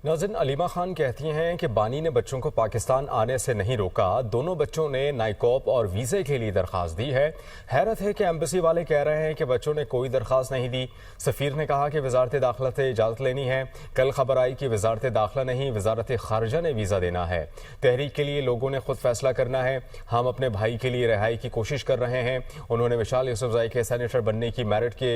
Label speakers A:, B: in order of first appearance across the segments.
A: नाज़रीन, अलीमा खान कहती हैं कि बानी ने बच्चों को पाकिस्तान आने से नहीं रोका। दोनों बच्चों ने नाइकॉप और वीज़े के लिए दरख्वास्त दी है। हैरत है कि एम्बेसी वाले कह रहे हैं कि बच्चों ने कोई दरख्वास्त नहीं दी। सफ़ीर ने कहा कि वजारत दाखिला से इजाज़त लेनी है। कल खबर आई कि वजारत दाखिला नहीं, वजारत खारजा ने वीज़ा देना है। तहरीक के लिए लोगों ने खुद फैसला करना है। हम अपने भाई के लिए रिहाई की कोशिश कर रहे हैं। उन्होंने मिशाल यूसुफजई के सेनेटर बनने की मेरिट के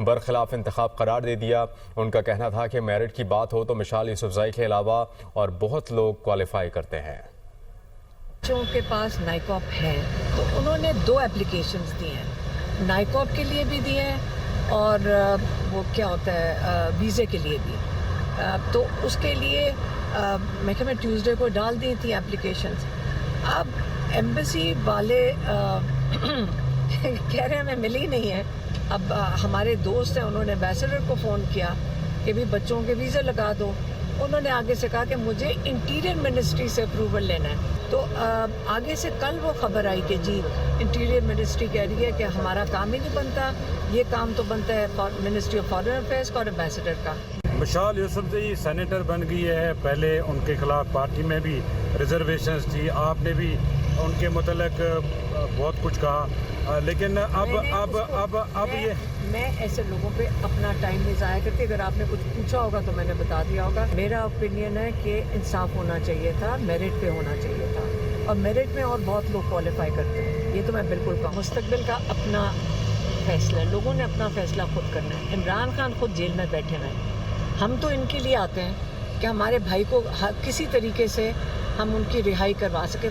A: बरखिलाफ इंतखाब करार दे दिया। उनका कहना था कि मेरिट की बात हो तो मिशाल यूसुफजई के अलावा और बहुत लोग क्वालिफाई करते हैं।
B: बच्चों के पास नाइकॉप है तो उन्होंने 2 एप्लीकेशंस दी हैं, नाइकॉप के लिए भी दी हैं और वो क्या होता है वीज़े के लिए भी। तो उसके लिए मैं ट्यूसडे को डाल दी थी एप्लीकेशंस। अब एम्बेसी वाले कह रहे हैं हमें मिली नहीं है। अब हमारे दोस्त हैं, उन्होंने एम्बेसडर को फ़ोन किया कि भी बच्चों के वीज़े लगा दो। उन्होंने आगे से कहा कि मुझे इंटीरियर मिनिस्ट्री से अप्रूवल लेना है। तो आगे से कल वो खबर आई कि जी इंटीरियर मिनिस्ट्री कह रही है कि हमारा काम ही नहीं बनता, ये काम तो बनता है मिनिस्ट्री ऑफ फॉरेन अफेयर्स का और एम्बेसडर का।
C: मिशाल यूसुफजई सेनेटर बन गई है। पहले उनके खिलाफ पार्टी में भी रिजर्वेशंस थी, आपने भी उनके मुतल्लिक बहुत कुछ कहा, लेकिन अब ये
B: मैं ऐसे लोगों पे अपना टाइम नहीं ज़ाया करती। अगर आपने कुछ पूछा होगा तो मैंने बता दिया होगा। मेरा ओपिनियन है कि इंसाफ होना चाहिए था, मेरिट पे होना चाहिए था, और मेरिट में और बहुत लोग क्वालिफाई करते हैं। ये तो मैं बिल्कुल कहूँ, मुस्तकबिल का अपना फैसला है, लोगों ने अपना फैसला खुद करना है। इमरान खान खुद जेल में बैठे हुए हैं, हम तो इनके लिए आते हैं कि हमारे भाई को किसी तरीके से हम उनकी रिहाई करवा सकें।